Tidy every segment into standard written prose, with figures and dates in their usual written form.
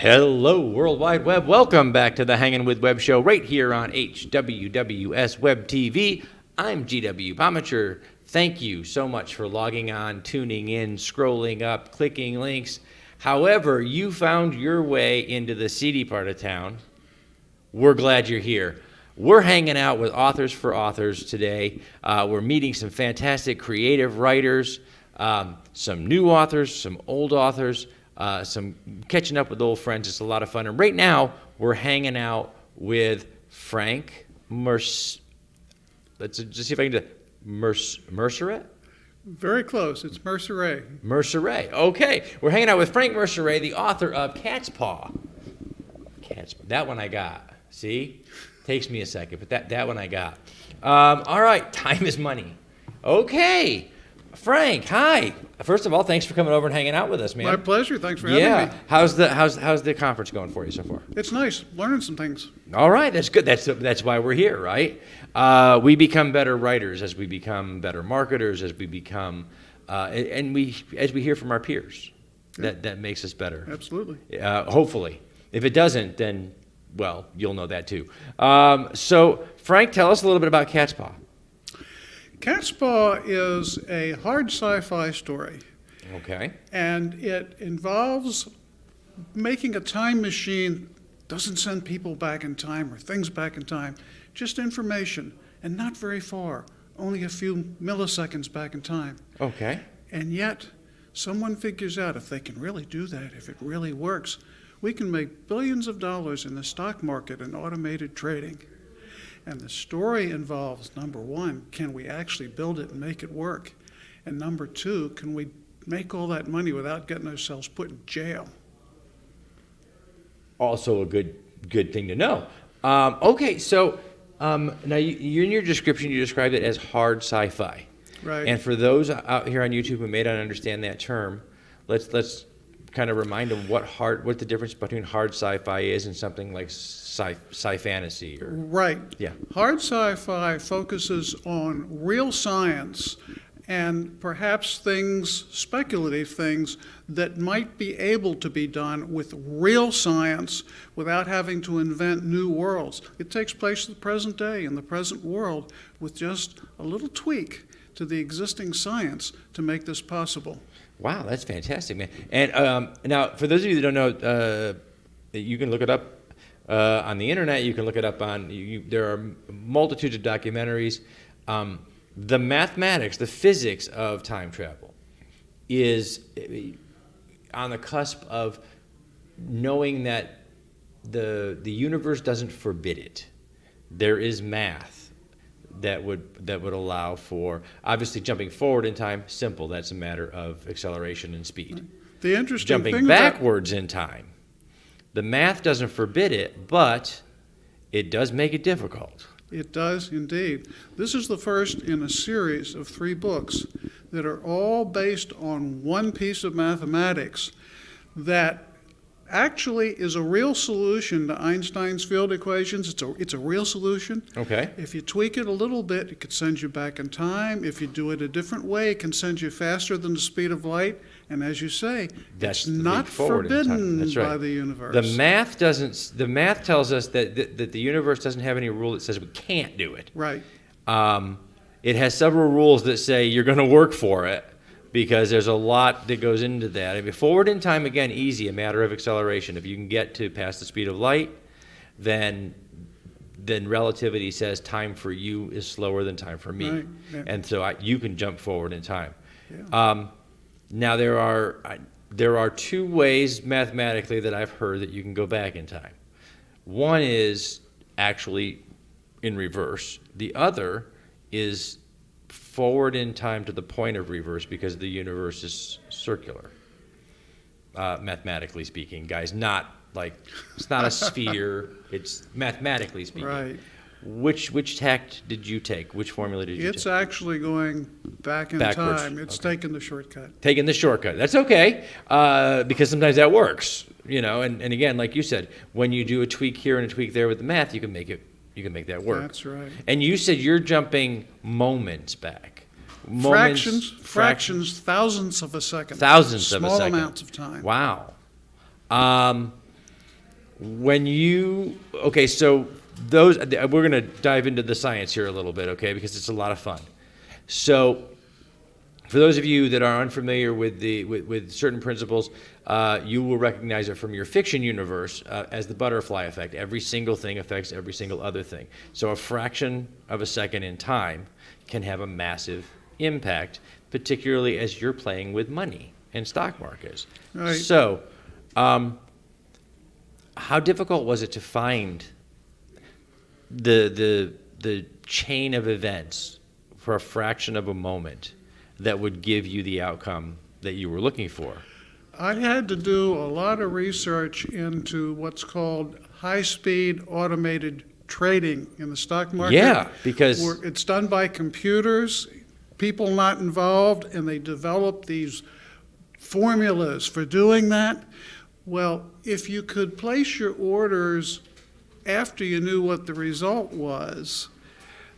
Hello, World Wide Web. Welcome back to the Hangin' with Web show right here on HWWS Web TV. I'm GW Pomichter. Thank you so much for logging on, tuning in, scrolling up, clicking links. However you found your way into the seedy part of town, we're glad you're here. We're hanging out with Authors for Authors today. We're meeting some fantastic creative writers, some new authors, some old authors, some catching up with old friends. It's a lot of fun. And right now, we're hanging out with Frank Merceret. Let's just see if I can do Merceret? Very close. It's Merceret. Merceret. Okay. We're hanging out with Frank Merceret, the author of Cat's Paw. That one I got. See? Takes me a second, but that one I got. All right. Time is money. Okay. Frank, hi. First of all, thanks for coming over and hanging out with us, man. My pleasure. Thanks for having me. How's the conference going for you so far? It's nice. Learning some things. All right, that's good. That's why we're here, right? We become better writers as we become better marketers, as we become, as we hear from our peers. Yeah. That makes us better. Absolutely. Hopefully. If it doesn't, then, well, you'll know that too. So, Frank, tell us a little bit about Cat's Paw. Cat's Paw is a hard sci-fi story. Okay. And it involves making a time machine doesn't send people back in time or things back in time, just information, and not very far, only a few milliseconds back in time. Okay. And yet, someone figures out if they can really do that, if it really works, we can make billions of dollars in the stock market and automated trading. And the story involves, number one, can we actually build it and make it work? And number two, can we make all that money without getting ourselves put in jail? Also a good thing to know. Okay, so now you in your description, you described it as hard sci-fi. Right. And for those out here on YouTube who may not understand that term, let's kind of remind them what the difference between hard sci-fi is and something like sci-fantasy. Right. Yeah. Hard sci-fi focuses on real science and perhaps speculative things that might be able to be done with real science without having to invent new worlds. It takes place in the present day, in the present world, with just a little tweak to the existing science to make this possible. Wow, that's fantastic, man. And now, for those of you that don't know, you can look it up on the internet. You can look it up on, there are multitudes of documentaries. The mathematics, the physics of time travel is on the cusp of knowing that the universe doesn't forbid it. There is math that would allow for, obviously jumping forward in time, simple, that's a matter of acceleration and speed. The interesting jumping thing backwards in time, the math doesn't forbid it, but it does make it difficult. It does indeed. This is the first in a series of 3 books that are all based on one piece of mathematics that actually is a real solution to Einstein's field equations. It's a real solution. Okay. If you tweak it a little bit, it could send you back in time. If you do it a different way, it can send you faster than the speed of light. And as you say, that's it's not forbidden by the universe. The math tells us that the universe doesn't have any rule that says we can't do it. Right. It has several rules that say you're going to work for it, because there's a lot that goes into that. I mean, forward in time, again, easy, a matter of acceleration. If you can get to past the speed of light, then relativity says time for you is slower than time for me. Right. Yeah. And so you can jump forward in time. Yeah. Now, there are 2 ways mathematically that I've heard that you can go back in time. One is actually in reverse. The other is forward in time to the point of reverse, because the universe is circular, mathematically speaking, guys. Not like, it's not a sphere, it's mathematically speaking. Right. Which tact did you take? Which formula did you take? It's actually going back in Backwards. time. It's Okay. taking the shortcut. Taking the shortcut. That's okay, because sometimes that works, and again, like you said, when you do a tweak here and a tweak there with the math, you can make that work. That's right. And you said you're jumping moments back. Fractions, thousandths of a second. Thousandths of a second. Small amounts of time. Wow. So those, we're going to dive into the science here a little bit, okay, because it's a lot of fun. So for those of you that are unfamiliar with with certain principles, you will recognize it from your fiction universe as the butterfly effect. Every single thing affects every single other thing. So a fraction of a second in time can have a massive impact, particularly as you're playing with money and stock markets. Right. So how difficult was it to find the chain of events for a fraction of a moment that would give you the outcome that you were looking for? I had to do a lot of research into what's called high-speed automated trading in the stock market. Yeah, because where it's done by computers, people not involved, and they develop these formulas for doing that. Well, if you could place your orders after you knew what the result was,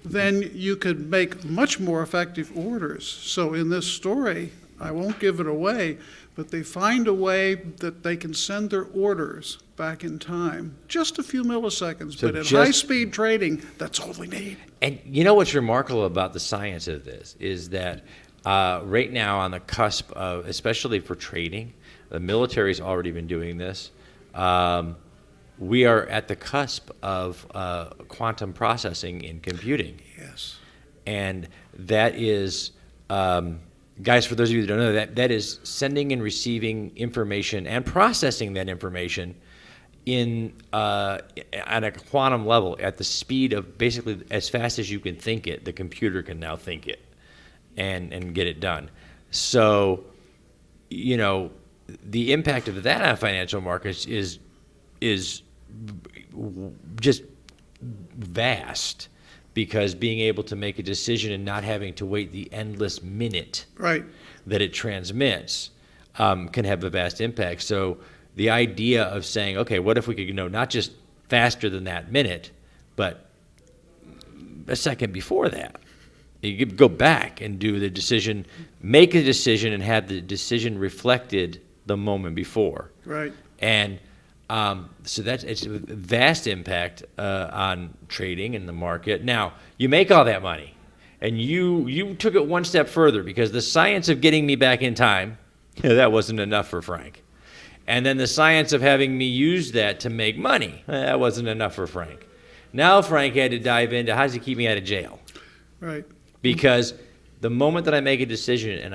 then you could make much more effective orders. So in this story, I won't give it away, but they find a way that they can send their orders back in time, just a few milliseconds. So but at high-speed trading, that's all we need. And you know what's remarkable about the science of this is that right now on the cusp of, especially for trading, the military's already been doing this. We are at the cusp of quantum processing in computing. Yes. And that is, guys, for those of you that don't know, that is sending and receiving information and processing that information in on a quantum level at the speed of basically as fast as you can think it, the computer can now think it and get it done. So, you know, the impact of that on financial markets is just vast, because being able to make a decision and not having to wait the endless minute Right. that it transmits can have a vast impact. So the idea of saying, okay, what if we could know not just faster than that minute, but a second before that? You could go back and do the decision, make a decision, and have the decision reflected the moment before. Right. And so it's a vast impact on trading in the market. Now, you make all that money, and you took it one step further, because the science of getting me back in time, that wasn't enough for Frank. And then the science of having me use that to make money, that wasn't enough for Frank. Now Frank had to dive into how does he keep me out of jail? Right. Because the moment that I make a decision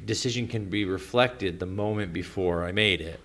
decision can be reflected the moment before I made it.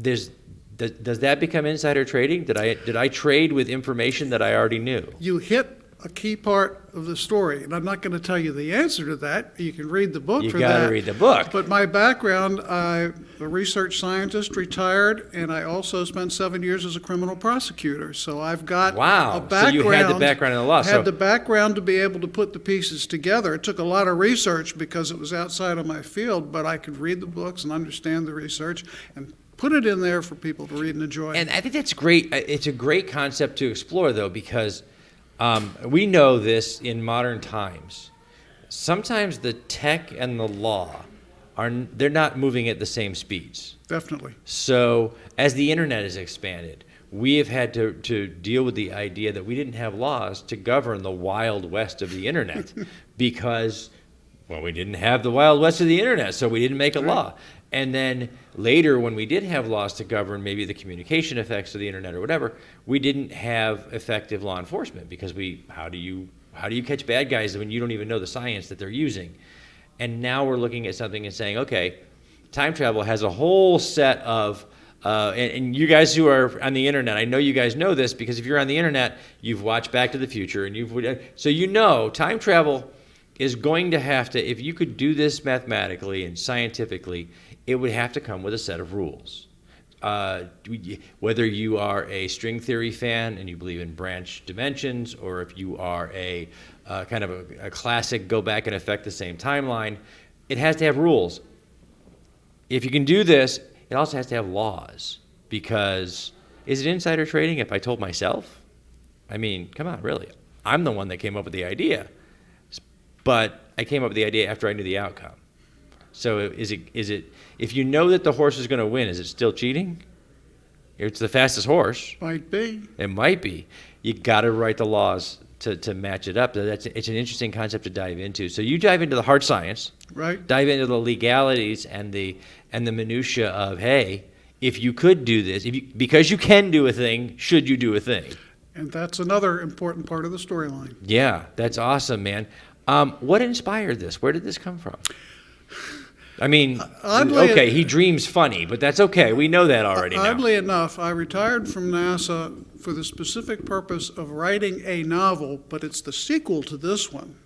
Does that become insider trading? Did I trade with information that I already knew? You hit a key part of the story, and I'm not going to tell you the answer to that. You can read the book for that. You got to read the book. But my background, I'm a research scientist, retired, and I also spent 7 years as a criminal prosecutor. So I've got a background. So you had the background in the law. I had the background to be able to put the pieces together. It took a lot of research because it was outside of my field, but I could read the books and understand the research and put it in there for people to read and enjoy. And I think that's great. It's a great concept to explore, though, because we know this in modern times. Sometimes the tech and the law they're not moving at the same speeds. Definitely. So as the internet has expanded, we have had to deal with the idea that we didn't have laws to govern the wild west of the internet because, well, we didn't have the wild west of the internet, so we didn't make a law. And then later, when we did have laws to govern maybe the communication effects of the internet or whatever, we didn't have effective law enforcement because how do you catch bad guys when you don't even know the science that they're using? And now we're looking at something and saying, okay, time travel has a whole set of and you guys who are on the internet, I know you guys know this because if you're on the internet, you've watched Back to the Future, and so you know time travel is going to have to, if you could do this mathematically and scientifically, it would have to come with a set of rules. Whether you are a string theory fan and you believe in branch dimensions, or if you are a kind of a classic go back and affect the same timeline, it has to have rules. If you can do this, it also has to have laws, because is it insider trading if I told myself? I mean, come on, really. I'm the one that came up with the idea, but I came up with the idea after I knew the outcome. So is it if you know that the horse is going to win, is it still cheating? It's the fastest horse. Might be. It might be. You got to write the laws to match it up. It's an interesting concept to dive into. So you dive into the hard science, Right. dive into the legalities and the minutia of, hey, if you could do this, because you can do a thing, should you do a thing? And that's another important part of the storyline. Yeah, that's awesome, man. What inspired this? Where did this come from? I mean, Oddly, okay, he dreams funny, but that's okay. We know that already now. Oddly enough, I retired from NASA for the specific purpose of writing a novel, but it's the sequel to this one.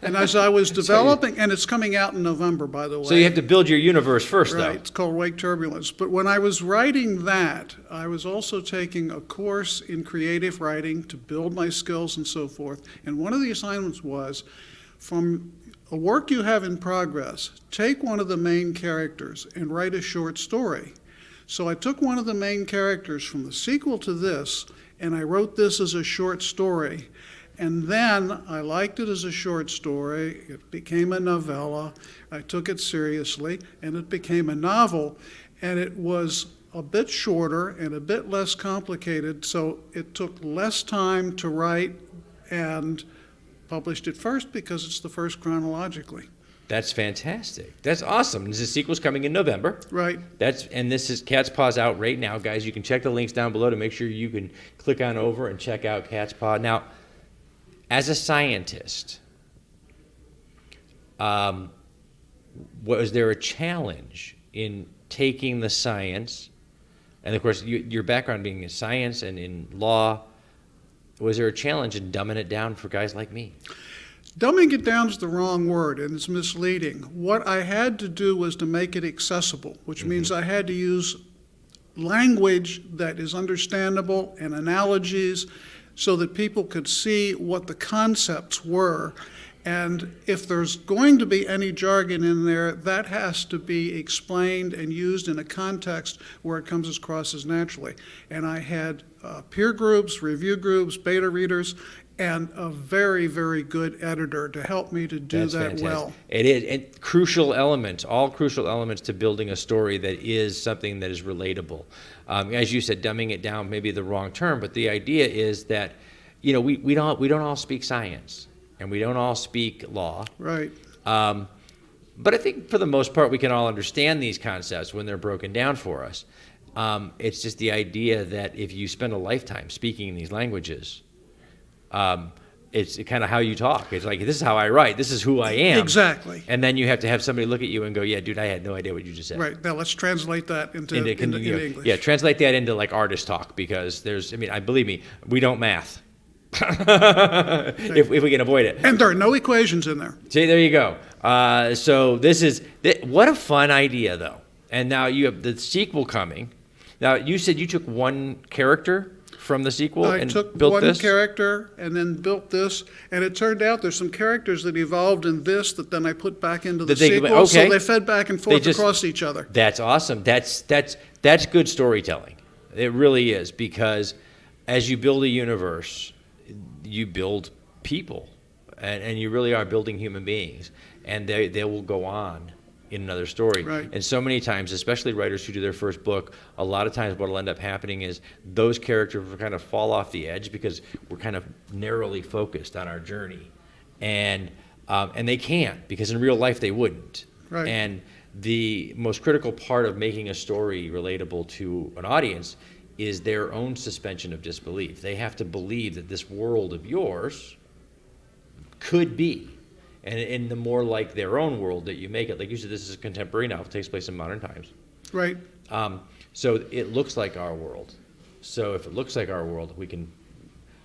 And as I was developing, and it's coming out in November, by the way. So you have to build your universe first, Right, though. it's called Wake Turbulence. But when I was writing that, I was also taking a course in creative writing to build my skills and so forth. And one of the assignments was, from a work you have in progress, take one of the main characters and write a short story. So I took one of the main characters from the sequel to this, and I wrote this as a short story. And then I liked it as a short story. It became a novella. I took it seriously, and it became a novel. And it was a bit shorter and a bit less complicated, so it took less time to write, and published it first because it's the first chronologically. That's fantastic. That's awesome. The sequel's coming in November. Right. And this is Cat's Paw's out right now, guys. You can check the links down below to make sure you can click on over and check out Cat's Paw. Now, as a scientist, was there a challenge in taking the science, and of course your background being in science and in law, was there a challenge in dumbing it down for guys like me? Dumbing it down is the wrong word, and it's misleading. What I had to do was to make it accessible, which means I had to use language that is understandable and analogies so that people could see what the concepts were. And if there's going to be any jargon in there, that has to be explained and used in a context where it comes across as naturally. And I had peer groups, review groups, beta readers, and a very, very good editor to help me to do That's that fantastic. well. It is and crucial elements, all crucial elements to building a story that is something that is relatable. As you said, dumbing it down may be the wrong term, but the idea is that, you know, we don't all speak science and we don't all speak law. Right. But I think for the most part we can all understand these concepts when they're broken down for us. It's just the idea that if you spend a lifetime speaking these languages, it's kind of how you talk. It's like, this is how I write. This is who I am. Exactly. And then you have to have somebody look at you and go, yeah, dude, I had no idea what you just said. Right. Now let's translate that into English. Yeah, translate that into like artist talk, because believe me, we don't math. if we can avoid it. And there are no equations in there. See, there you go. So what a fun idea, though. And now you have the sequel coming. Now, you said you took one character from the sequel and took built one this? character and then built this, and it turned out there's some characters that evolved in this that then I put back into the sequel, so they fed back and forth across each other. That's awesome. That's good storytelling. It really is, because as you build a universe, you build people, and you really are building human beings, and they will go on in another story. Right. And so many times, especially writers who do their first book, a lot of times what will end up happening is those characters will kind of fall off the edge because we're kind of narrowly focused on our journey. And they can't, because in real life they wouldn't. Right. And the most critical part of making a story relatable to an audience is their own suspension of disbelief. They have to believe that this world of yours could be. And the more like their own world that you make it, like you said, this is a contemporary novel, it takes place in modern times. Right. So it looks like our world. So if it looks like our world, we can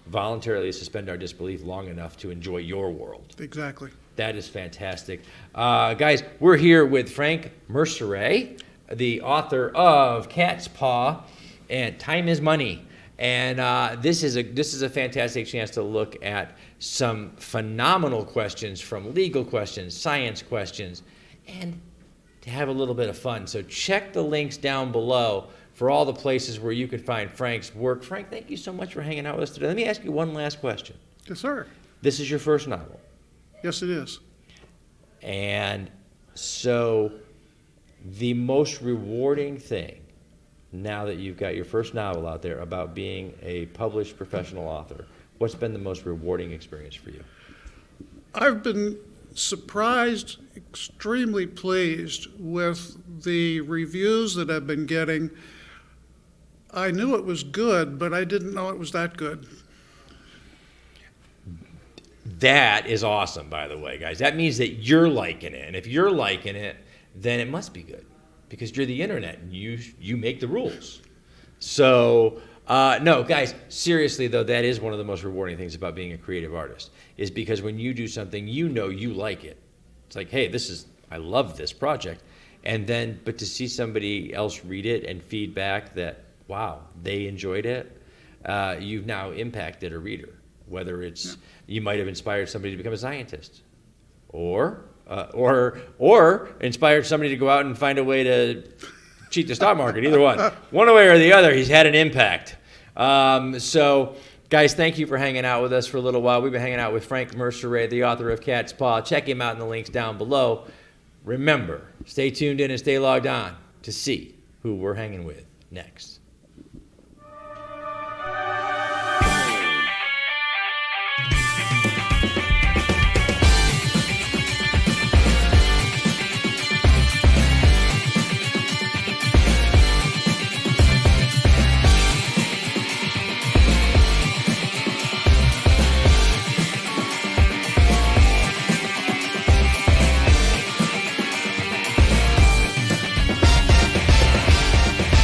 voluntarily suspend our disbelief long enough to enjoy your world. Exactly. That is fantastic. Guys, we're here with Frank Merceret, the author of Cat's Paw and Time is Money. And this is a fantastic chance to look at some phenomenal questions, from legal questions, science questions, and to have a little bit of fun. So check the links down below for all the places where you can find Frank's work. Frank, thank you so much for hanging out with us today. Let me ask you one last question. Yes, sir. This is your first novel. Yes, it is. And So the most rewarding thing, now that you've got your first novel out there, about being a published professional author, what's been the most rewarding experience for you? I've been surprised, extremely pleased with the reviews that I've been getting. I knew it was good, but I didn't know it was that good. That is awesome, by the way, guys. That means that you're liking it. And if you're liking it, then it must be good, because you're the internet and you make the rules. So, no, guys, seriously, though, that is one of the most rewarding things about being a creative artist, is because when you do something, you know you like it. It's like, hey, I love this project. And then, but to see somebody else read it and feedback that, wow, they enjoyed it, you've now impacted a reader. Whether it's, you might have inspired somebody to become a scientist, or inspired somebody to go out and find a way to cheat the stock market. Either one. One way or the other, he's had an impact. So, guys, thank you for hanging out with us for a little while. We've been hanging out with Frank Merceret, the author of Cat's Paw. Check him out in the links down below. Remember, stay tuned in and stay logged on to see who we're hanging with next.